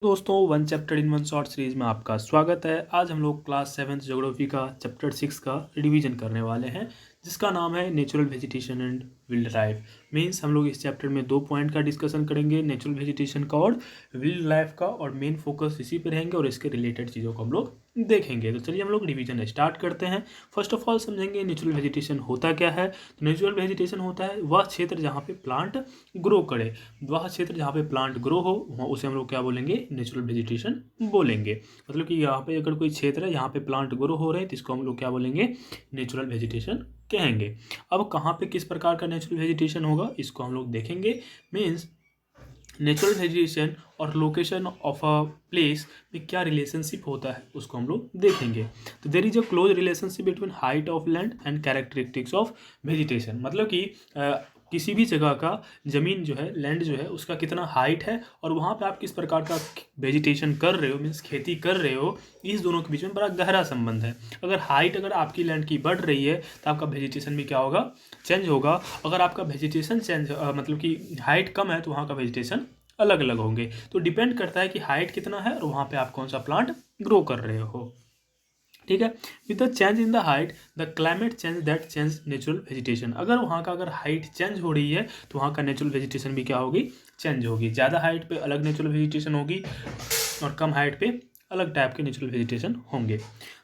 दोस्तों, one chapter in one short series में आपका स्वागत है। आज हम लोग क्लास 7th ज्योग्राफी का चैप्टर 6 का रिवीजन करने वाले हैं, जिसका नाम है natural vegetation and wildlife. Means हम लोग इस चैप्टर में 2 पॉइंट का डिस्कशन करेंगे, नेचुरल वेजिटेशन का और विल्ड लाइफ का, और मेन फोकस इसी पे रहेंगे और इसके रिलेटेड चीज़ों को हम लोग देखेंगे। तो चलिए हम लोग रिवीजन स्टार्ट करते हैं। फर्स्ट ऑफ ऑल समझेंगे नेचुरल वेजिटेशन होता क्या है। तो नेचुरल वेजिटेशन होता है वह क्षेत्र जहाँ पे प्लांट ग्रो करे, वह क्षेत्र जहाँ पे प्लांट ग्रो हो उसे हम लोग क्या बोलेंगे, नेचुरल वेजिटेशन बोलेंगे। मतलब कि यहाँ पे अगर कोई क्षेत्र है यहाँ पे प्लांट ग्रो हो रहे हैं तो इसको हम लोग क्या बोलेंगे, नेचुरल वेजिटेशन कहेंगे। अब कहाँ पे किस प्रकार का नेचुरल वेजिटेशन होगा इसको हम लोग देखेंगे। मीन्स नेचुरल वेजिटेशन और लोकेशन ऑफ अ प्लेस में क्या रिलेशनशिप होता है उसको हम लोग देखेंगे। तो there is a close relationship between height of land and characteristics of vegetation. मतलब कि किसी भी जगह का ज़मीन जो है, लैंड जो है, उसका कितना हाइट है और वहाँ पे आप किस प्रकार का वेजिटेशन कर रहे हो, मीन्स खेती कर रहे हो, इस दोनों के बीच में बड़ा गहरा संबंध है। अगर आपकी लैंड की बढ़ रही है तो आपका वेजिटेशन भी क्या होगा, चेंज होगा। अगर आपका वेजिटेशन चेंज मतलब कि हाइट कम है तो वहाँ का वेजिटेशन अलग अलग होंगे। तो डिपेंड करता है कि हाइट कितना है और वहाँ पे आप कौन सा प्लांट ग्रो कर रहे हो। ठीक है। With the change in the height the climate change that change natural vegetation. अगर हाइट चेंज हो रही है तो वहाँ का नेचुरल वेजिटेशन भी क्या होगी, चेंज होगी। ज़्यादा हाइट पे अलग नेचुरल वेजिटेशन होगी और कम हाइट पे अलग टाइप के नेचुरल वेजिटेशन होंगे।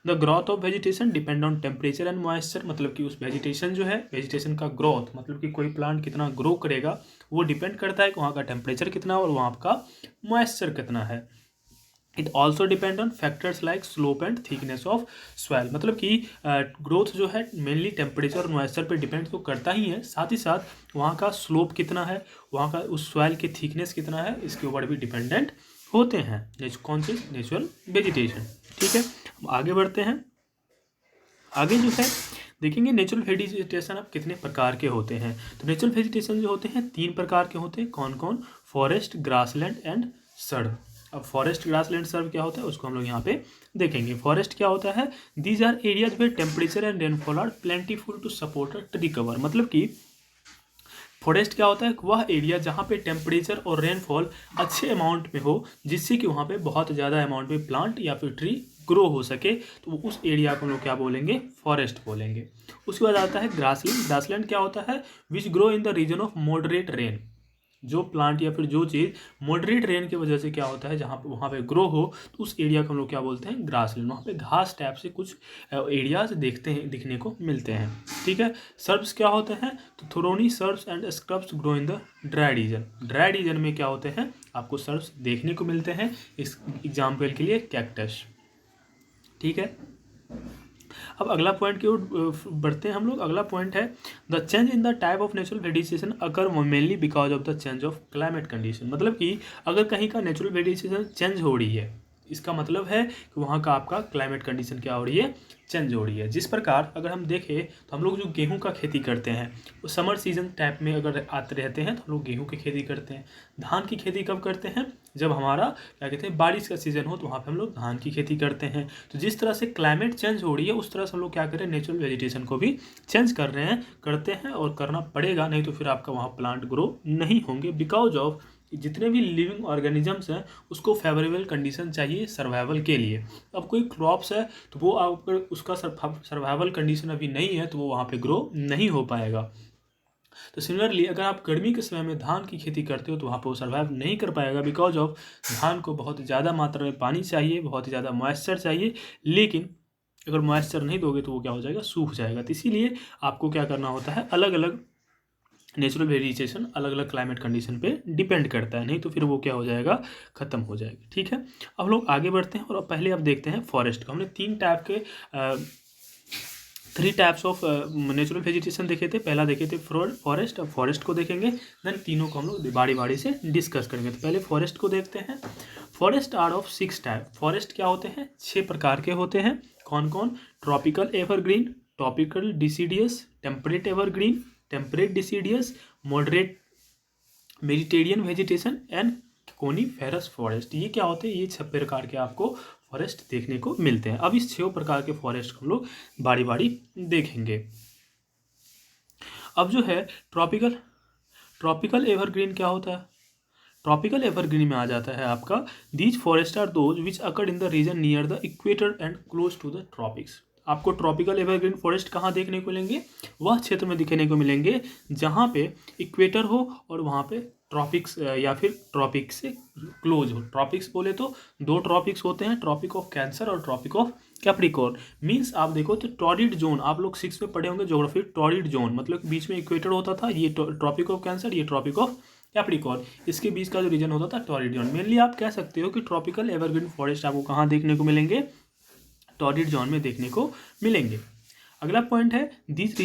The growth of vegetation depend on temperature and moisture. मतलब कि उस वेजिटेशन जो है, वेजिटेशन का ग्रोथ मतलब कि कोई प्लांट कितना ग्रो करेगा वो डिपेंड करता है कि वहाँ का टेम्परेचर कितना है और वहाँ का मॉइस्चर कितना है। It also depend on factors like slope and thickness of soil. मतलब कि ग्रोथ जो है मेनली टेम्परेचर और मॉइस्चर पे डिपेंड तो करता ही है, साथ ही साथ वहाँ का स्लोप कितना है, वहाँ का उस सॉइल की थिकनेस कितना है, इसके ऊपर भी डिपेंडेंट होते हैं कौन से, नेचुरल वेजिटेशन। ठीक है, हम आगे बढ़ते हैं। आगे जो है देखेंगे नेचुरल वेजिटेशन अब कितने प्रकार के होते हैं। तो नेचुरल वेजिटेशन जो होते हैं 3 प्रकार के होते हैं। कौन कौन? Forest, grassland and shrub. अब फॉरेस्ट, ग्रासलैंड, सर्व क्या होता है उसको हम लोग यहाँ पे देखेंगे। फॉरेस्ट क्या होता है? These are areas where temperature and rainfall are plentiful to support a tree cover. मतलब कि फॉरेस्ट क्या होता है? वह एरिया जहाँ पे टेम्परेचर और रेनफॉल अच्छे अमाउंट में हो, जिससे कि वहाँ पे बहुत ज़्यादा अमाउंट में प्लांट या फिर ट्री ग्रो हो सके, तो उस एरिया को हम लोग क्या बोलेंगे, फॉरेस्ट बोलेंगे। उसके बाद आता है ग्रासलैंड। ग्रासलैंड क्या होता है? Which grow in the region of moderate rain. जो प्लांट या फिर जो चीज़ मॉडरेट रेन की वजह से क्या होता है, जहाँ पे वहाँ पे ग्रो हो, तो उस एरिया को हम लोग क्या बोलते हैं, ग्रासलैंड। वहाँ पे घास टाइप से कुछ एरियाज दिखने को मिलते हैं। ठीक है। सर्ब्स क्या होते हैं? तो thorny shrubs and scrubs grow in the dry region. Dry region में क्या होते हैं, आपको सर्ब्स देखने को मिलते हैं। इस एग्जाम्पल के लिए कैक्टस। ठीक है। अब अगला पॉइंट की ओर बढ़ते हैं हम लोग। अगला पॉइंट है the change in the type of natural vegetation occur mainly because of the change of climate condition. मतलब कि अगर कहीं का नेचुरल वेजिटेशन चेंज हो रही है, इसका मतलब है कि वहाँ का आपका क्लाइमेट कंडीशन क्या हो रही है, चेंज हो रही है। जिस प्रकार अगर हम देखें तो हम लोग जो गेहूं का खेती करते हैं वो समर सीजन टाइप में अगर आते रहते हैं तो हम लोग गेहूं की खेती करते हैं। धान की खेती कब करते हैं? जब हमारा क्या कहते हैं, बारिश का सीजन हो, तो वहाँ पे हम लोग धान की खेती करते हैं। तो जिस तरह से क्लाइमेट चेंज हो रही है उस तरह से हम लोग क्या करें, नेचुरल वेजिटेशन को भी चेंज कर रहे हैं, करते हैं और करना पड़ेगा, नहीं तो फिर आपका वहाँ प्लांट ग्रो नहीं होंगे। बिकॉज ऑफ जितने भी लिविंग ऑर्गेनिजम्स हैं उसको फेवरेबल कंडीशन चाहिए सर्वाइवल के लिए। अब कोई क्रॉप्स है तो वो अगर उसका सर्वाइवल कंडीशन अभी नहीं है तो वो वहाँ पे ग्रो नहीं हो पाएगा। तो सिमिलरली अगर आप गर्मी के समय में धान की खेती करते हो तो वहाँ पर वो सर्वाइव नहीं कर पाएगा, बिकॉज ऑफ धान को बहुत ज़्यादा मात्रा में पानी चाहिए, बहुत ज़्यादा मॉइस्चर चाहिए। लेकिन अगर मॉइस्चर नहीं दोगे तो वो क्या हो जाएगा, सूख जाएगा। तो इसीलिए आपको क्या करना होता है, अलग अलग नेचुरल वेरिएशन अलग अलग क्लाइमेट कंडीशन पे डिपेंड करता है, नहीं तो फिर वो क्या हो जाएगा, ख़त्म हो जाएगा। ठीक है। अब लोग आगे बढ़ते हैं और अब पहले अब देखते हैं फॉरेस्ट को। हमने 3 टाइप्स ऑफ नेचुरल वेजिटेशन देखे थे। पहला देखे थे फॉरेस्ट। अब फॉरेस्ट को देखेंगे, देन तीनों को हम लोग बारी बारी से डिस्कस करेंगे। तो पहले फॉरेस्ट को देखते हैं। Forest are of 6 type. Forest क्या होते हैं, 6 प्रकार के होते हैं। कौन कौन? Tropical evergreen, tropical deciduous, temperate evergreen, temperate deciduous, moderate Mediterranean vegetation and coniferous forest. ये क्या होते हैं, ये 6 प्रकार के आपको फॉरेस्ट देखने को मिलते हैं। अब इस 6 प्रकार के फॉरेस्ट को हम लोग बारी बारी देखेंगे। अब जो है ट्रॉपिकल एवरग्रीन क्या होता है? ट्रॉपिकल एवरग्रीन में आ जाता है आपका these forest are those which occur in the region near the equator and close to the tropics. आपको ट्रॉपिकल एवरग्रीन फॉरेस्ट कहाँ देखने को मिलेंगे? वह क्षेत्र में दिखने को मिलेंगे जहाँ पे इक्वेटर हो और वहाँ पे ट्रॉपिक्स या फिर ट्रॉपिक्स से क्लोज हो। ट्रॉपिक्स बोले तो दो ट्रॉपिक्स होते हैं, ट्रॉपिक ऑफ कैंसर और ट्रॉपिक ऑफ कैप्रिकॉर्न। मीन्स आप देखो तो टॉरिड जोन, आप लोग 6 में पढ़े होंगे ज्योग्राफी, टॉरिड जोन मतलब बीच में इक्वेटर होता था, ये ट्रॉपिक ऑफ कैंसर, ये ट्रॉपिक ऑफ कैप्रिकॉर्न, इसके बीच का जो रीजन होता था टॉरिड जोन। मेनली आप कह सकते हो कि ट्रॉपिकल एवरग्रीन फॉरेस्ट आपको कहाँ देखने को मिलेंगे? टॉरिड जोन में देखने को मिलेंगे। अगला पॉइंट है these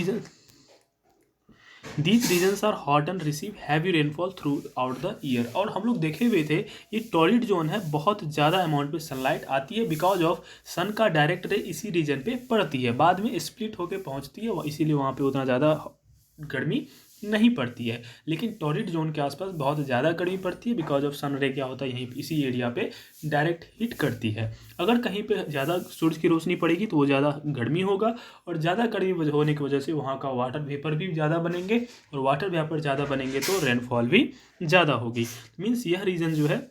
regions are hot and receive heavy rainfall throughout the year. और हम लोग देखे हुए थे ये टॉरिड जोन है, बहुत ज़्यादा अमाउंट पे सनलाइट आती है बिकॉज ऑफ सन का डायरेक्ट रे इसी रीजन पे पड़ती है, बाद में स्प्लिट होकर पहुंचती है, इसीलिए वहाँ पे उतना ज़्यादा गर्मी नहीं पड़ती है। लेकिन टॉरिड जोन के आसपास बहुत ज़्यादा गर्मी पड़ती है बिकॉज ऑफ सन रे क्या होता है यहीं इसी एरिया पे डायरेक्ट हिट करती है। अगर कहीं पे ज़्यादा सूरज की रोशनी पड़ेगी तो वो ज़्यादा गर्मी होगा, और ज़्यादा गर्मी होने की वजह से वहाँ का वाटर वेपर भी ज़्यादा बनेंगे, और वाटर वेपर ज़्यादा बनेंगे तो रेनफॉल भी ज़्यादा होगी। मीन्स यह रीजन जो है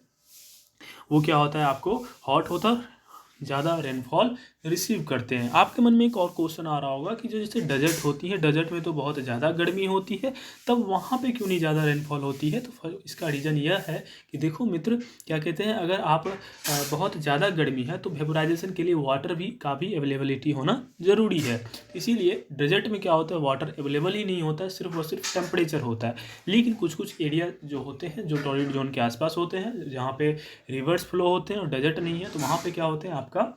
वो क्या होता है, आपको हॉट होता है, ज़्यादा रेनफॉल रिसीव करते हैं। आपके मन में एक और क्वेश्चन आ रहा होगा कि जो जैसे डेजर्ट होती है, डेजर्ट में तो बहुत ज़्यादा गर्मी होती है, तब वहाँ पे क्यों नहीं ज़्यादा रेनफॉल होती है? तो इसका रीज़न यह है कि देखो मित्र, क्या कहते हैं, अगर आप बहुत ज़्यादा गर्मी है तो वेपोराइजेशन के लिए वाटर भी का भी अवेलेबिलिटी होना ज़रूरी है। इसीलिए डेजर्ट में क्या होता है, वाटर अवेलेबल ही नहीं होता है, सिर्फ और सिर्फ टेम्परेचर होता है। लेकिन कुछ कुछ एरिया जो होते हैं जो टॉरिड जोन के आसपास होते हैं, जहाँ पे रिवर्स फ्लो होते हैं और डेजर्ट नहीं है, तो वहाँ पे क्या होते हैं, आपका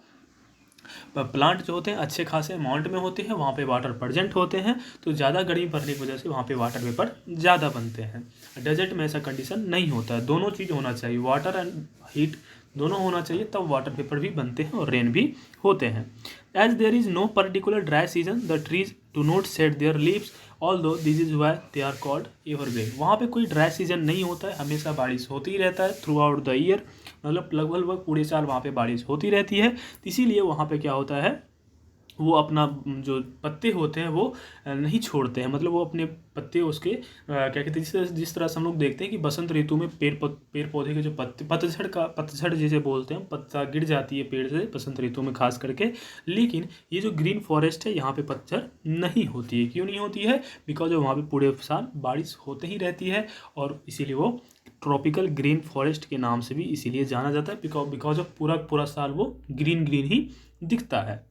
प्लांट जो होते हैं अच्छे खासे अमाउंट में होते हैं, वहाँ पे वाटर प्रेजेंट होते हैं, तो ज़्यादा गर्मी पड़ने की वजह से वहाँ पे वाटर वेपर ज़्यादा बनते हैं। डेजर्ट में ऐसा कंडीशन नहीं होता है। दोनों चीज़ होना चाहिए, वाटर एंड हीट दोनों होना चाहिए, तब वाटर वेपर भी बनते हैं और रेन भी होते हैं। As there is no particular dry season the trees do not shed their leaves although this is why they are called evergreen. वहाँ पे कोई ड्राई सीजन नहीं होता है, हमेशा बारिश होती ही रहता है थ्रू आउट द ईयर, मतलब लगभग पूरे साल वहाँ पे बारिश होती रहती है। इसीलिए वहाँ पे क्या होता है, वो अपना जो पत्ते होते हैं वो नहीं छोड़ते हैं, मतलब वो अपने पत्ते उसके क्या कहते हैं, जिस तरह से हम लोग देखते हैं कि बसंत ऋतु में पेड़ पौधे के जो पतझड़ जिसे बोलते हैं, पत्ता गिर जाती है पेड़ से बसंत ऋतु में खास करके। लेकिन ये जो ग्रीन फॉरेस्ट है यहाँ पे पतझड़ नहीं होती है। क्यों नहीं होती है? बिकॉज वहाँ पे पूरे साल बारिश होते ही रहती है, और इसीलिए वो ट्रॉपिकल ग्रीन फॉरेस्ट के नाम से भी इसीलिए जाना जाता है, बिकॉज ऑफ पूरा साल वो ग्रीन ही दिखता है।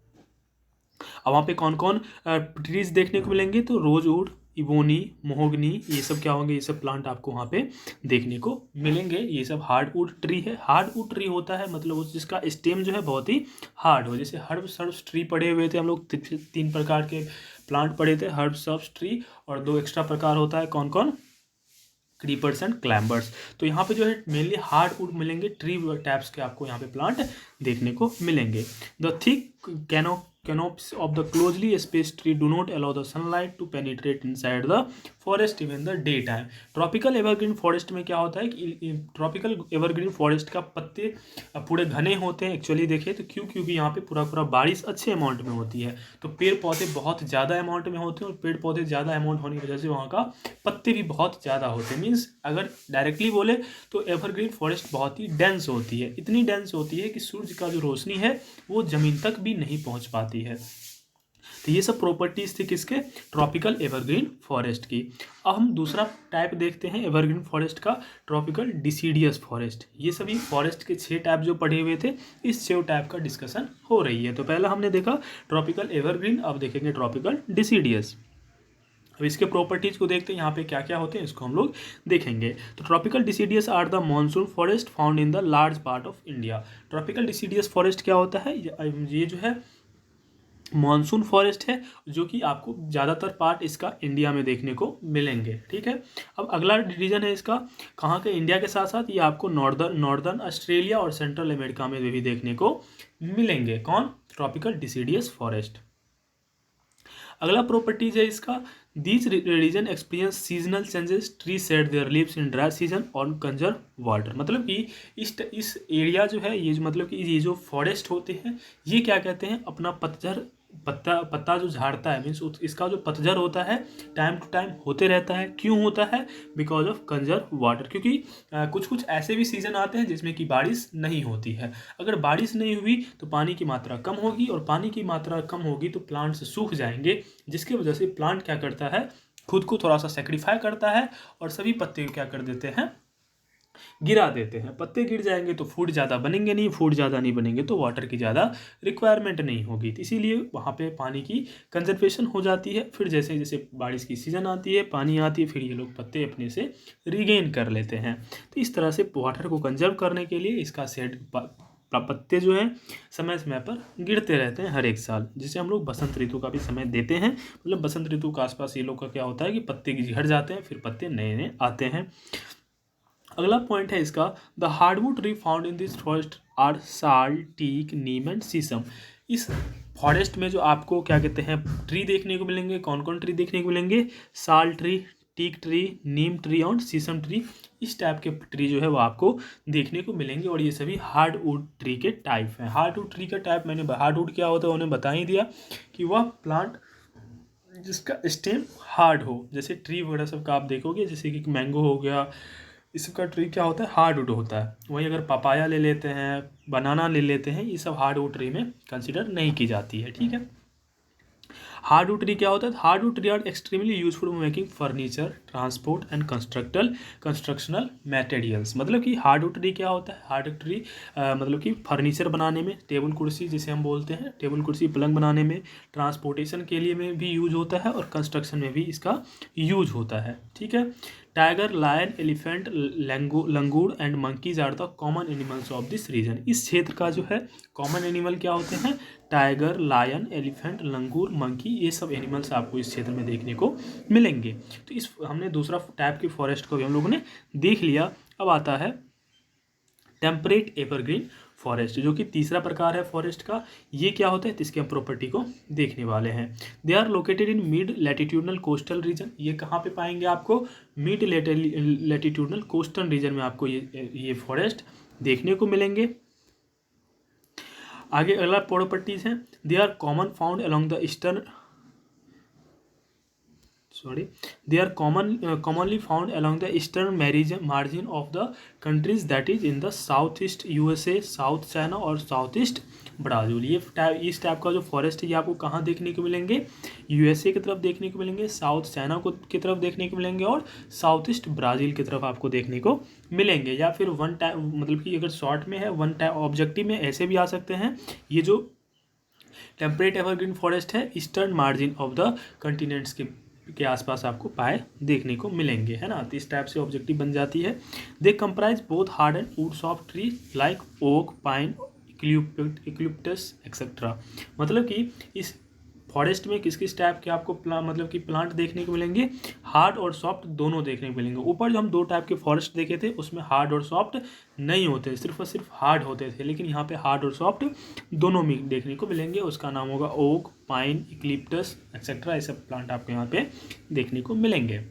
अब वहाँ पे कौन कौन ट्रीज देखने को मिलेंगे? तो रोजवुड, इबोनी, मोहगनी, ये सब क्या होंगे, ये सब प्लांट आपको वहाँ पे देखने को मिलेंगे। ये सब हार्डवुड ट्री है। हार्डवुड ट्री होता है मतलब जिसका स्टेम जो है बहुत ही हार्ड हो। जैसे हर्ब्स ट्री पढ़े हुए थे हम लोग, 3 प्रकार के प्लांट पढ़े थे, हर्ब्स ट्री, और 2 एक्स्ट्रा प्रकार होता है, कौन कौन? Creepers and क्लैम्बर्स। तो यहाँ पे जो है मेनली हार्डवुड मिलेंगे, ट्री टाइप्स के आपको यहाँ पे प्लांट देखने को मिलेंगे। The thick canopies of the closely spaced tree do not allow the sunlight to penetrate inside the forest even the daytime। Tropical evergreen forest में क्या होता है कि ट्रॉपिकल एवरग्रीन फॉरेस्ट का पत्ते पूरे घने होते हैं। एक्चुअली देखें तो क्योंकि यहाँ पे पूरा बारिश अच्छे अमाउंट में होती है, तो पेड़ पौधे बहुत ज़्यादा अमाउंट में होते हैं, और पेड़ पौधे ज़्यादा अमाउंट होने की वजह से वहाँ का पत्ते भी बहुत ज़्यादा होते हैं। मीन्स अगर डायरेक्टली बोले तो एवरग्रीन फॉरेस्ट बहुत ही डेंस होती है, इतनी डेंस होती है कि सूरज का जो रोशनी है वो ज़मीन तक भी नहीं पहुँच पाती है। तो ये सब प्रॉपर्टीज थी किसके? ट्रॉपिकल एवरग्रीन फॉरेस्ट की। अब हम दूसरा टाइप देखते हैं एवरग्रीन फॉरेस्ट का, ट्रॉपिकल डिसीडियस फॉरेस्ट। ये सभी फॉरेस्ट के 6 टाइप जो पढ़े हुए थे, इस 6 टाइप का डिस्कशन हो रही है। तो पहला हमने देखा ट्रॉपिकल एवरग्रीन, अब देखेंगे ट्रॉपिकल डिसीडियस। अब इसके प्रॉपर्टीज को देखते हैं, यहाँ पे क्या क्या होते हैं इसको हम लोग देखेंगे। तो tropical deciduous are the monsoon forest found in the large part of India. Tropical deciduous forest क्या होता है? ये जो है मॉनसून फॉरेस्ट है, जो कि आपको ज़्यादातर पार्ट इसका इंडिया में देखने को मिलेंगे। ठीक है, अब अगला रीजन है इसका कहाँ के? इंडिया के साथ साथ ये आपको नॉर्दर्न ऑस्ट्रेलिया और सेंट्रल अमेरिका में भी देखने को मिलेंगे। कौन? Tropical deciduous forest. अगला प्रॉपर्टीज है इसका, these region experience seasonal changes, tree shed their leaves in dry season और कंजर्व वाटर। मतलब कि इस एरिया जो है, ये मतलब कि ये जो फॉरेस्ट होते हैं ये क्या कहते हैं, अपना पतझड़ पत्ता जो झाड़ता है, मीन्स इसका जो पतझड़ होता है टाइम टू टाइम होते रहता है। क्यों होता है? बिकॉज ऑफ कंजर्व वाटर, क्योंकि कुछ कुछ ऐसे भी सीजन आते हैं जिसमें कि बारिश नहीं होती है। अगर बारिश नहीं हुई तो पानी की मात्रा कम होगी, और पानी की मात्रा कम होगी तो प्लांट्स सूख जाएंगे, जिसकी वजह से प्लांट क्या करता है, खुद को थोड़ा सा सेक्रीफाई करता है और सभी पत्ते क्या कर देते हैं, गिरा देते हैं। पत्ते गिर जाएंगे तो फूड ज़्यादा बनेंगे नहीं, फूड ज़्यादा नहीं बनेंगे तो वाटर की ज़्यादा रिक्वायरमेंट नहीं होगी, तो इसीलिए वहाँ पे पानी की कंजर्वेशन हो जाती है। फिर जैसे जैसे बारिश की सीज़न आती है, पानी आती है, फिर ये लोग पत्ते अपने से रिगेन कर लेते हैं। तो इस तरह से वाटर को कंजर्व करने के लिए इसका पत्ते जो हैं समय समय पर गिरते रहते हैं हर एक साल, जिसे हम लोग बसंत ऋतु का भी समय देते हैं। मतलब बसंत ऋतु के आसपास ये लोग का क्या होता है कि पत्ते झड़ जाते हैं, फिर पत्ते नए नए आते हैं। अगला पॉइंट है इसका, the hardwood tree found in this forest are sal, teak, neem and shisham. इस फॉरेस्ट में जो आपको क्या कहते हैं ट्री देखने को मिलेंगे, कौन कौन ट्री देखने को मिलेंगे, साल ट्री, टीक ट्री, नीम ट्री और शीशम ट्री। इस टाइप के ट्री जो है वो आपको देखने को मिलेंगे, और ये सभी हार्डवुड ट्री के टाइप हैं। हार्डवुड ट्री का टाइप मैंने हार्डवुड क्या होता है उन्हें बता ही दिया कि वह प्लांट जिसका स्टेम हार्ड हो, जैसे ट्री वगैरह सब का आप देखोगे, जैसे कि मैंगो हो गया, इस सब का ट्री क्या होता है, हार्डवुड होता है। वहीं अगर पपाया ले लेते हैं, बनाना ले लेते हैं, ये सब हार्डवुड ट्री में कंसिडर नहीं की जाती है। ठीक है, हार्डवुड ट्री क्या होता है, hardwood tree are extremely useful for making furniture, transport and constructional materials. मतलब कि हार्डवुड ट्री क्या होता है, हार्डवुड ट्री मतलब कि फर्नीचर बनाने में, टेबल कुर्सी जिसे हम बोलते हैं, टेबल कुर्सी पलंग बनाने में, ट्रांसपोर्टेशन के लिए में भी यूज होता है, और कंस्ट्रक्शन में भी इसका यूज होता है। ठीक है, tiger, lion, elephant, langur and monkeys are the common animals of this region. इस क्षेत्र का जो है कॉमन एनिमल क्या होते हैं, टाइगर, लायन, एलिफेंट, लंगूर, मंकी, ये सब एनिमल्स आपको इस क्षेत्र में देखने को मिलेंगे। तो इस हमने दूसरा टाइप की फॉरेस्ट को भी हम लोगों ने देख लिया। अब आता है टेम्परेट एवरग्रीन फॉरेस्ट, जो कि तीसरा प्रकार है फॉरेस्ट का। ये क्या होता है, तो इसकी हम प्रॉपर्टी को देखने वाले हैं। They are located in mid latitudinal coastal region. ये कहाँ पे पाएंगे आपको, मिड लैटिट्यूडनल कोस्टल रीजन में आपको ये फॉरेस्ट देखने को मिलेंगे। आगे अगला प्रॉपर्टीज हैं, they are common found along the eastern they are commonly found along the eastern margin of the countries, that is in the southeast USA, south China और साउथ ईस्ट ब्राज़ील। ये इस type का जो forest है ये आपको कहाँ देखने को मिलेंगे, यूएसए की तरफ देखने को मिलेंगे, साउथ चाइना की तरफ देखने को मिलेंगे, और साउथ ईस्ट ब्राज़ील की तरफ आपको देखने को मिलेंगे। या फिर वन टाइप, मतलब कि अगर शॉर्ट में है वन टाइप ऑब्जेक्टिव में ऐसे भी आ सकते हैं। ये जो टेम्परेट एवरग्रीन फॉरेस्ट है eastern margin of the continents के आसपास आपको पाए देखने को मिलेंगे, है ना। तो इस टाइप से ऑब्जेक्टिव बन जाती है। They comprise both hard and woods of tree like oak, pine, eucalyptus etcetera. मतलब कि इस फॉरेस्ट में किस किस टाइप के आपको मतलब कि प्लांट देखने को मिलेंगे, हार्ड और सॉफ्ट दोनों देखने को मिलेंगे। ऊपर जो हम दो टाइप के फॉरेस्ट देखे थे उसमें हार्ड और सॉफ्ट नहीं होते, सिर्फ और सिर्फ हार्ड होते थे, लेकिन यहाँ पे हार्ड और सॉफ्ट दोनों में देखने को मिलेंगे। उसका नाम होगा ओक, पाइन, इक्लिप्टस एक्सेट्रा, ये सब प्लांट आपको यहाँ पे देखने को मिलेंगे।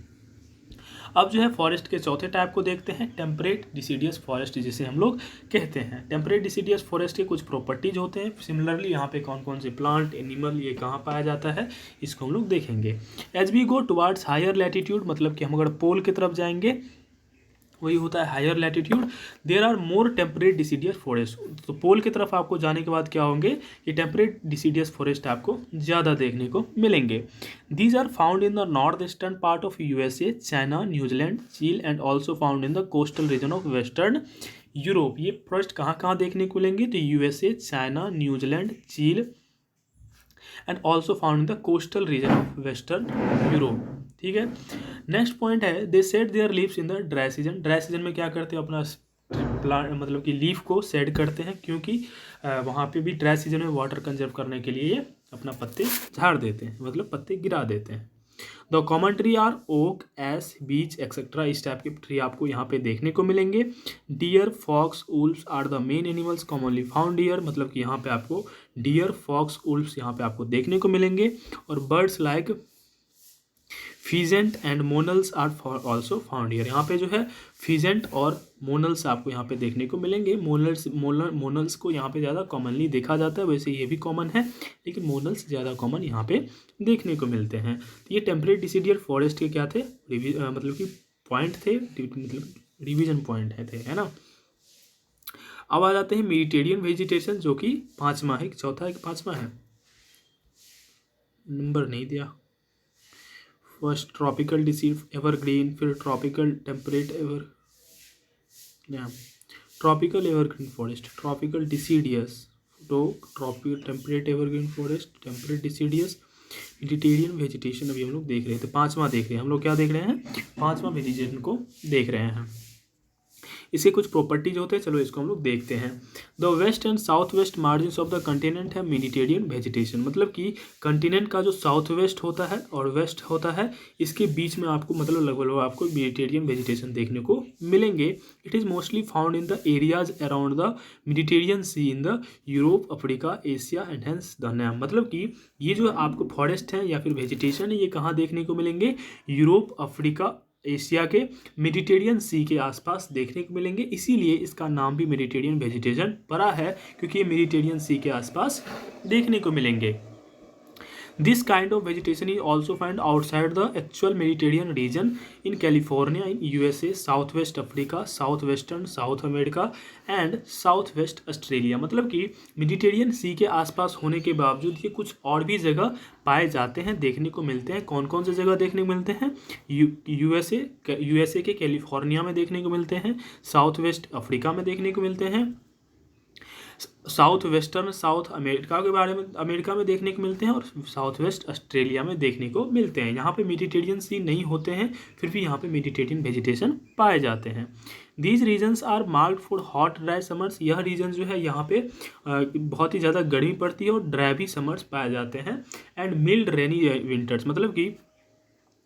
अब जो है फॉरेस्ट के चौथे टाइप को देखते हैं, टेम्परेट डिसीडियस फॉरेस्ट जिसे हम लोग कहते हैं। टेम्परेट डिसीडियस फॉरेस्ट के कुछ प्रॉपर्टीज होते हैं। सिमिलरली यहाँ पे कौन कौन से प्लांट, एनिमल ये कहाँ पाया जाता है इसको हम लोग देखेंगे। As we go towards higher latitude, मतलब कि हम अगर पोल की तरफ जाएंगे वही होता है higher latitude, there are more temperate deciduous forest. तो पोल की तरफ आपको जाने के बाद क्या होंगे, ये टेम्परेट डिसीडियस फॉरेस्ट आपको ज़्यादा देखने को मिलेंगे। These are found in the north eastern part of USA, China, New Zealand, चील and also found in the coastal region of western Europe. ये फॉरेस्ट कहाँ कहाँ देखने को मिलेंगे, तो यूएसए, चाइना, न्यूजीलैंड, चील and also found in the coastal region of western Europe. ठीक है, नेक्स्ट पॉइंट है, दे set there leaves in the dry season. Dry season में क्या करते हैं, अपना प्लांट मतलब कि लीफ को सेड करते हैं, क्योंकि वहाँ पे भी ड्राई सीजन में वाटर कंजर्व करने के लिए ये अपना पत्ते झाड़ देते हैं, मतलब पत्ते गिरा देते हैं। The common tree are oak, ash, beech etcetera. इस टाइप के ट्री आपको यहाँ पे देखने को मिलेंगे। Deer, fox, wolves are the main animals commonly found here. मतलब कि यहाँ पे आपको डियर, फॉक्स, उल्फ्स यहाँ पे आपको देखने को मिलेंगे। और birds like pheasant and monals are also found here. यहाँ पे जो है फीजेंट और मोनल्स आपको यहाँ पे देखने को मिलेंगे। मोनल्स को यहाँ पे ज़्यादा कॉमनली देखा जाता है, वैसे ये भी कॉमन है लेकिन मोनल्स ज़्यादा कॉमन यहाँ पे देखने को मिलते हैं। तो ये टेम्परेट डिसीडियल फॉरेस्ट के क्या थे, मतलब कि पॉइंट थे, मतलब रिवीजन पॉइंट है ना। अब आ जाते हैं मेडिटेरियन वेजिटेशन, जो कि 5वां है, चौथा है कि 5वां है, नंबर नहीं दिया। फर्स्ट ट्रॉपिकल डिसीड एवरग्रीन, फिर tropical temperate tropical evergreen forest, tropical deciduous, तो tropical temperate evergreen forest, temperate deciduous, Mediterranean vegetation अभी हम लोग देख रहे थे। 5वां देख रहे हैं हम लोग, क्या देख रहे हैं, 5वां वेजिटेशन को देख रहे हैं। इसके कुछ प्रॉपर्टीज होते हैं, चलो इसको हम लोग देखते हैं। The west and south west margin of the continent है मेडिटेरियन वेजिटेशन, मतलब कि कंटिनेंट का जो साउथ वेस्ट होता है और वेस्ट होता है, इसके बीच में आपको मतलब लगभग आपको मेडिटेरियन वेजिटेशन देखने को मिलेंगे। It is mostly found in the areas around the Mediterranean sea in the Europe, Africa, Asia and hence the name, मतलब कि ये जो आपको फॉरेस्ट है या फिर वेजिटेशन है, ये कहाँ देखने को मिलेंगे, यूरोप, अफ्रीका, एशिया के मेडिटेरियन सी के आसपास देखने को मिलेंगे। इसीलिए इसका नाम भी मेडिटेरियन वेजिटेशन पड़ा है, क्योंकि ये मेडिटेरियन सी के आसपास देखने को मिलेंगे। This kind of vegetation is also found outside the actual Mediterranean region in California in USA, Southwest Africa, Southwestern South America and Southwest Australia, मतलब कि मेडिटेरियन सी के आसपास होने के बावजूद ये कुछ और भी जगह पाए जाते हैं, देखने को मिलते हैं। कौन कौन से जगह देखने को मिलते हैं, यूएसए के कैलिफोर्निया में देखने को मिलते हैं, साउथ वेस्ट अफ्रीका में देखने को मिलते हैं, साउथ वेस्टर्न साउथ अमेरिका के बारे में अमेरिका में देखने को मिलते हैं, और साउथ वेस्ट ऑस्ट्रेलिया में देखने को मिलते हैं। यहाँ पे मेडिटेरियन सी नहीं होते हैं, फिर भी यहाँ पे मेडिटेरियन वेजिटेशन पाए जाते हैं। These regions are marked for hot dry summers, यह रीजन जो है यहाँ पे बहुत ही ज़्यादा गर्मी पड़ती है और ड्राई भी समर्स पाए जाते हैं। एंड मिल्ड रेनी विंटर्स, मतलब कि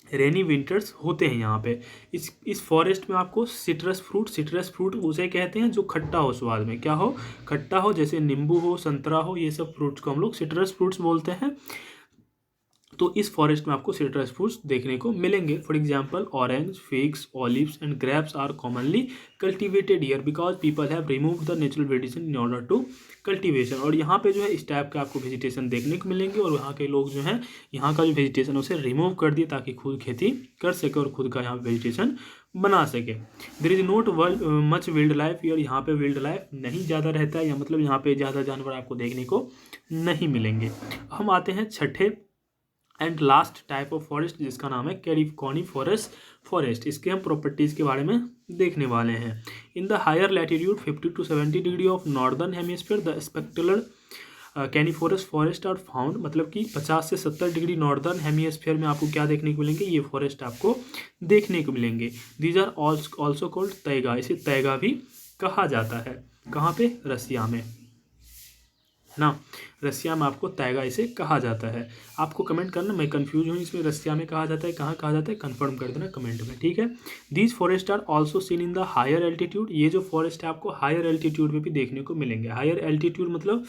रेनी विंटर्स होते हैं यहाँ पे। इस फॉरेस्ट में आपको सिट्रस फ्रूट उसे कहते हैं जो खट्टा हो स्वाद में, क्या हो, खट्टा हो, जैसे नींबू हो, संतरा हो, ये सब फ्रूट्स को हम लोग सिट्रस फ्रूट्स बोलते हैं। तो इस फॉरेस्ट में आपको सिट्रस फ्रूट्स देखने को मिलेंगे। For example orange, figs, olives and grapes are commonly cultivated here because people have removed the natural vegetation in order to cultivation. और यहाँ पे जो है इस टाइप का आपको वेजिटेशन देखने को मिलेंगे, और यहाँ के लोग जो हैं यहाँ का जो वेजिटेशन उसे रिमूव कर दिए ताकि खुद खेती कर सके और खुद का यहाँ वेजिटेशन बना सके। There is not much wildlife here, यहाँ पे विल्ड लाइफ नहीं ज़्यादा रहता है, या मतलब यहाँ पे ज़्यादा जानवर आपको देखने को नहीं मिलेंगे। हम आते हैं छठे and last type of forest, जिसका नाम है कैलिफोर्निया फॉरेस्ट। इसके हम प्रॉपर्टीज़ के बारे में देखने वाले हैं। In the higher latitude 50 to 70 degree of northern hemisphere the spectacular coniferous forest are found, मतलब कि 50 से 70 डिग्री नॉर्दर्न हेमिस्फीयर में आपको क्या देखने को मिलेंगे, ये फॉरेस्ट आपको देखने को मिलेंगे। These are also called taiga, इसे तैगा भी कहा जाता है। कहाँ पे, रसिया में, है ना, रसिया में आपको तैगा इसे कहा जाता है। आपको कमेंट करना, मैं कंफ्यूज हूँ इसमें रसिया में कहा जाता है कहाँ कहा जाता है, कंफर्म कर देना कमेंट में, ठीक है। These forest are also seen in the higher altitude, ये जो फॉरेस्ट है आपको हायर एल्टीट्यूड में भी देखने को मिलेंगे। हायर एल्टीट्यूड मतलब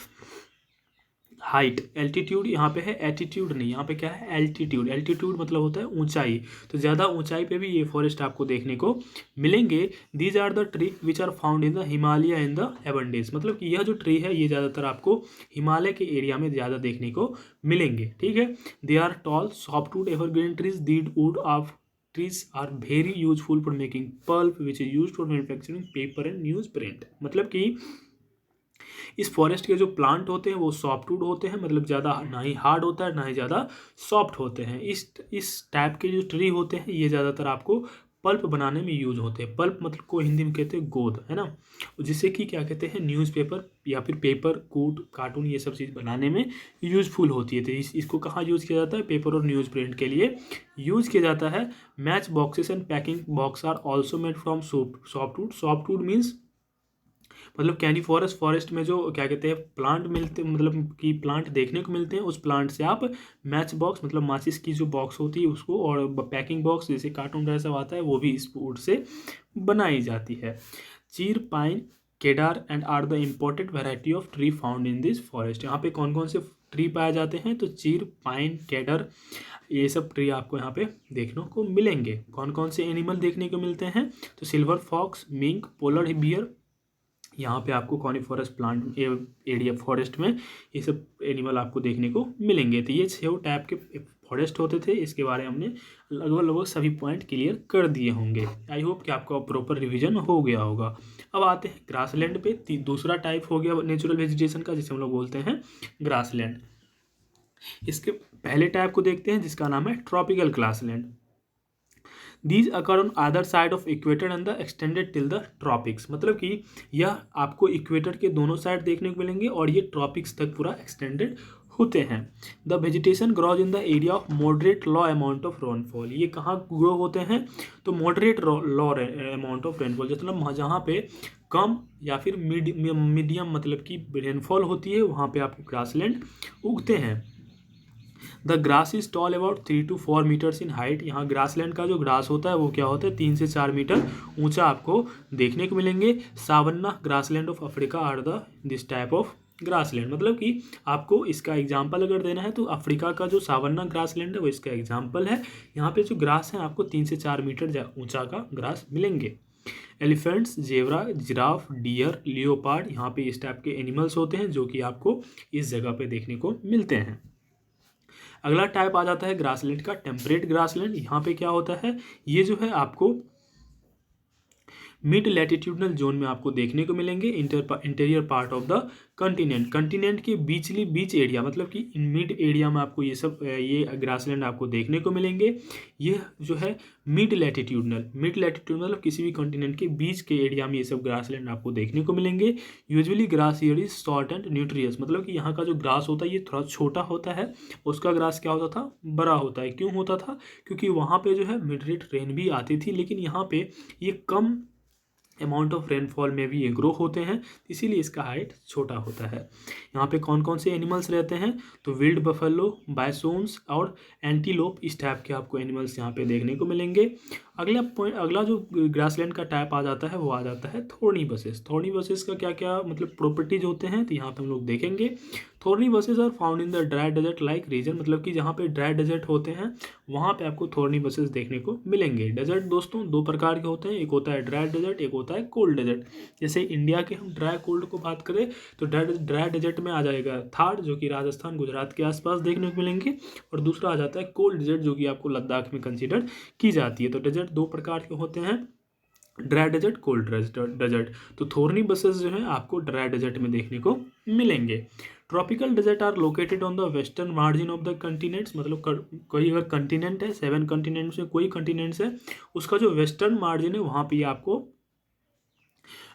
हाइट, एल्टीट्यूड यहाँ पे है, एटीट्यूड नहीं, यहाँ पे क्या है, एल्टीट्यूड। एल्टीट्यूड मतलब होता है ऊंचाई, तो ज़्यादा ऊंचाई पे भी ये फॉरेस्ट आपको देखने को मिलेंगे। These are the tree which are found in the Himalaya in the abundance, मतलब कि यह जो ट्री है ये ज़्यादातर आपको हिमालय के एरिया में ज़्यादा देखने को मिलेंगे, ठीक है। They are tall softwood evergreen trees, the wood of trees are very useful for making pulp which is used for manufacturing paper and newsprint, मतलब कि इस फॉरेस्ट के जो प्लांट होते हैं वो सॉफ्टवुड होते हैं, मतलब ज़्यादा ना ही हार्ड होता है ना ही ज़्यादा सॉफ्ट होते हैं। इस टाइप के जो ट्री होते हैं ये ज़्यादातर आपको पल्प बनाने में यूज होते हैं। पल्प मतलब को हिंदी में कहते हैं गोंद, है ना, जिसे कि क्या कहते हैं, न्यूज़पेपर या फिर पेपर, कूट, कार्टून, ये सब चीज़ बनाने में यूजफुल होती है। तो इसको कहाँ यूज़ किया जाता है, पेपर और न्यूज़ प्रिंट के लिए यूज़ किया जाता है। Matchboxes and packing box are also made from softwood. Softwood means मतलब कैनिफोरस फॉरेस्ट में जो क्या कहते हैं प्लांट मिलते, मतलब कि प्लांट देखने को मिलते हैं, उस प्लांट से आप मैच बॉक्स मतलब माचिस की जो बॉक्स होती है उसको, और पैकिंग बॉक्स जैसे कार्टून ड्रेस सब आता है वो भी इस वुड से बनाई जाती है। Chir pine cedar and are the important variety of tree found in this forest. यहाँ पे कौन कौन से ट्री पाए जाते हैं? तो चीर, पाइन, केडर, ये सब ट्री आपको यहाँ पे देखने को मिलेंगे। कौन कौन से एनिमल देखने को मिलते हैं? तो silver fox, mink, polar bear, यहाँ पे आपको कॉनिफोरस प्लांट एरिया फॉरेस्ट में ये सब एनिमल आपको देखने को मिलेंगे। तो ये 6 टाइप के फॉरेस्ट होते थे, इसके बारे में हमने लगभग सभी पॉइंट क्लियर कर दिए होंगे। आई होप कि आपका प्रॉपर रिवीजन हो गया होगा। अब आते हैं ग्रासलैंड पे। दूसरा टाइप हो गया नेचुरल वेजिटेशन का, जिसे हम लोग बोलते हैं ग्रासलैंड। इसके पहले टाइप को देखते हैं, जिसका नाम है tropical grassland. These occur on other side of equator and the extended till the tropics. मतलब कि यह आपको इक्वेटर के दोनों साइड देखने को मिलेंगे और ये ट्रॉपिक्स तक पूरा एक्सटेंडेड होते हैं। The vegetation grows in the area of moderate low amount of rainfall. ये कहाँ ग्रो होते हैं? तो moderate low amount of rainfall, मतलब जहाँ पे कम या फिर मीडियम मतलब कि रेनफॉल होती है, वहाँ पे आपको ग्रासलैंड उगते हैं। The grass is tall about 3 to 4 metres in height. यहाँ ग्रासलैंड का जो ग्रास होता है वो क्या होता है? 3 से 4 मीटर ऊंचा आपको देखने को मिलेंगे। Savanna grassland of Africa are the this type of grassland. मतलब कि आपको इसका एग्जाम्पल अगर देना है तो अफ्रीका का जो सावन्ना ग्रासलैंड है वो इसका एग्जाम्पल है। यहाँ पे जो ग्रास है आपको 3 से 4 मीटर ऊंचा का ग्रास मिलेंगे। Elephants, zebra, giraffe, deer, leopard, यहाँ पे इस टाइप के एनिमल्स होते हैं जो कि आपको इस जगह पे देखने को मिलते हैं। अगला टाइप आ जाता है ग्रासलैंड का टेम्परेट ग्रासलैंड। यहाँ पे क्या होता है? ये जो है आपको मिड लैटिट्यूडनल जोन में आपको देखने को मिलेंगे। Interior part of the continent के बीच एरिया, मतलब कि मिड एरिया में आपको ये ग्रासलैंड आपको देखने को मिलेंगे। ये जो है मिड लैटिट्यूडनल मतलब किसी भी कंटिनेंट के बीच के एरिया में ये सब ग्रासलैंड आपको देखने को मिलेंगे। Usually grass here is short and nutritious. मतलब कि यहाँ का जो ग्रास होता है ये थोड़ा छोटा होता है, उसका ग्रास क्या होता था? बड़ा होता है। क्यों होता था? क्योंकि वहाँ पे जो है मिडरेट रेन भी आती थी, लेकिन यहाँ पे ये कम अमाउंट ऑफ रेनफॉल में भी ये ग्रो होते हैं, इसीलिए इसका हाइट छोटा होता है। यहाँ पे कौन कौन से एनिमल्स रहते हैं? तो विल्ड बफेलो, बाइसोन्स और एंटीलोप, इस टाइप के आपको एनिमल्स यहाँ पे देखने को मिलेंगे। अगला जो ग्रासलैंड का टाइप आ जाता है वो आ जाता है थोर्नी बसेस। थोर्नी बसेस का क्या क्या मतलब प्रॉपर्टीज होते हैं, तो यहाँ पे हम लोग देखेंगे। Thorny bushes are found in the dry desert like region. मतलब कि जहाँ पे ड्राई डेजर्ट होते हैं वहाँ पे आपको थोर्नी बसेस देखने को मिलेंगे। डेजर्ट दोस्तों 2 प्रकार के होते हैं, एक होता है ड्राई डेजर्ट, एक होता है कोल्ड डेजर्ट। जैसे इंडिया के हम ड्राई कोल्ड को बात करें तो ड्राई डेजर्ट में आ जाएगा थार, जो कि राजस्थान गुजरात के आसपास देखने को मिलेंगे, और दूसरा आ जाता है कोल्ड डेजर्ट, जो कि आपको लद्दाख में कंसिडर की जाती है। तो डेजर्ट 2 प्रकार के होते हैं, ड्राई डेजर्ट, कोल्ड डेजर्ट। तो थोर्नी बसेस जो है आपको ड्राई डेजर्ट में देखने को मिलेंगे। Tropical desert are located on the western margin of the continents. मतलब कोई अगर कंटिनेंट है, 7 कंटिनेंट्स में कोई कंटिनेंट्स है, उसका जो वेस्टर्न मार्जिन है वहाँ पे आपको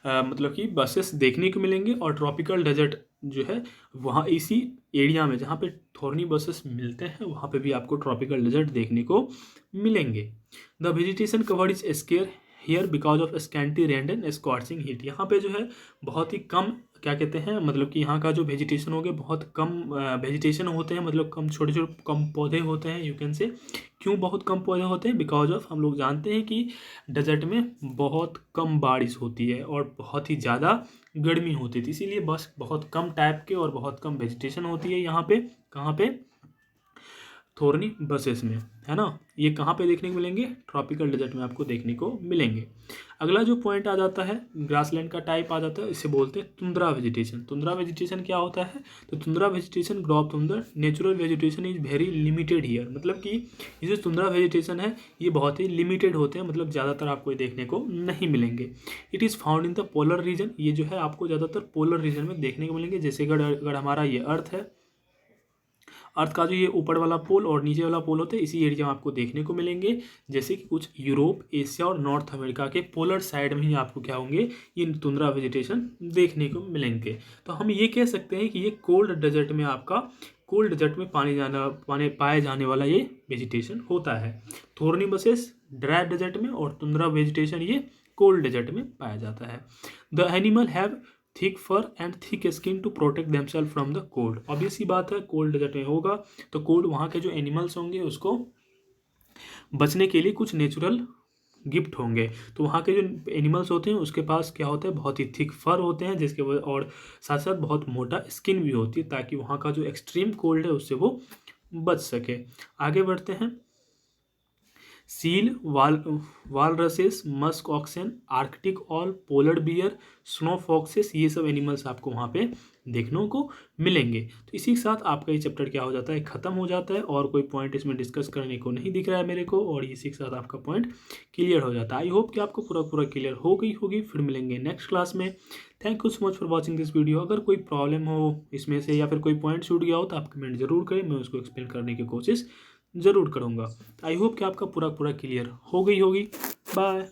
मतलब कि बसेस देखने को मिलेंगे। और ट्रॉपिकल डेजर्ट जो है वहाँ इसी एरिया में जहाँ पे थोर्नी बसेस मिलते हैं वहाँ पे भी आपको ट्रॉपिकल डेजर्ट देखने को मिलेंगे। The vegetation cover is square here because of scanty rain and scorching heat. यहाँ पे जो है बहुत ही कम क्या कहते हैं, मतलब कि यहाँ का जो वेजिटेशन हो गया बहुत कम वेजिटेशन होते हैं, मतलब छोटे कम पौधे होते हैं, यू कैन से। क्यों बहुत कम पौधे होते हैं? बिकॉज ऑफ हम लोग जानते हैं कि डेजर्ट में बहुत कम बारिश होती है और बहुत ही ज़्यादा गर्मी होती थी, इसीलिए बस बहुत कम टाइप के और बहुत कम वेजिटेशन होती है यहाँ पे। कहाँ पे? थोर्नी बसेस में, है ना। ये कहाँ पे देखने को मिलेंगे? ट्रॉपिकल डेजर्ट में आपको देखने को मिलेंगे। अगला जो पॉइंट आ जाता है ग्रासलैंड का टाइप आ जाता है, इसे बोलते हैं तुंद्रा वेजिटेशन। तुंद्रा वेजिटेशन क्या होता है? तो tundra vegetation crop tundra natural vegetation is very limited here. मतलब कि ये जो तुंद्रा वेजिटेशन है ये बहुत ही लिमिटेड होते हैं, मतलब ज़्यादातर आपको देखने को नहीं मिलेंगे। It is found in the polar region. ये जो है आपको ज़्यादातर पोलर रीजन में देखने को मिलेंगे। जैसे अगर हमारा ये अर्थ है, अर्थ का जो ये ऊपर वाला पोल और नीचे वाला पोल होता है इसी एरिया में आपको देखने को मिलेंगे। जैसे कि कुछ यूरोप, एशिया और नॉर्थ अमेरिका के पोलर साइड में ही आपको क्या होंगे? ये तुंद्रा वेजिटेशन देखने को मिलेंगे। तो हम ये कह सकते हैं कि ये कोल्ड डेजर्ट में कोल्ड डेजर्ट में पाए जाने वाला ये वेजिटेशन होता है। थोर्नी बसेस ड्राई डेजर्ट में और तुंद्रा वेजिटेशन ये कोल्ड डेजर्ट में पाया जाता है। The animal have thick fur and thick skin to protect themselves from the cold. Obvious सी बात है, कोल्ड डेजर्ट में होगा तो कोल्ड वहाँ के जो एनिमल्स होंगे उसको बचने के लिए कुछ नेचुरल गिफ्ट होंगे। तो वहाँ के जो एनिमल्स होते हैं उसके पास क्या होता है, बहुत ही थिक फर होते हैं, जिसके वजह और साथ साथ बहुत मोटा स्किन भी होती है, ताकि वहाँ का जो एक्सट्रीम कोल्ड है उससे वो बच सके। आगे बढ़ते हैं। Seal, walruses, musk oxen, arctic owl, polar bear, snow foxes, ये सब एनिमल्स आपको वहाँ पे देखने को मिलेंगे। तो इसी के साथ आपका ये चैप्टर क्या हो जाता है, ख़त्म हो जाता है, और कोई पॉइंट इसमें डिस्कस करने को नहीं दिख रहा है मेरे को, और इसी के साथ आपका पॉइंट क्लियर हो जाता है। आई होप कि आपको पूरा क्लियर हो गई होगी। फिर मिलेंगे नेक्स्ट क्लास में। Thank you so much for watching this video. अगर कोई प्रॉब्लम हो इसमें से या फिर कोई पॉइंट छूट गया हो तो आप कमेंट जरूर करें, मैं उसको एक्सप्लेन करने की कोशिश ज़रूर करूँगा। आई होप कि आपका पूरा क्लियर हो गई होगी। बाय।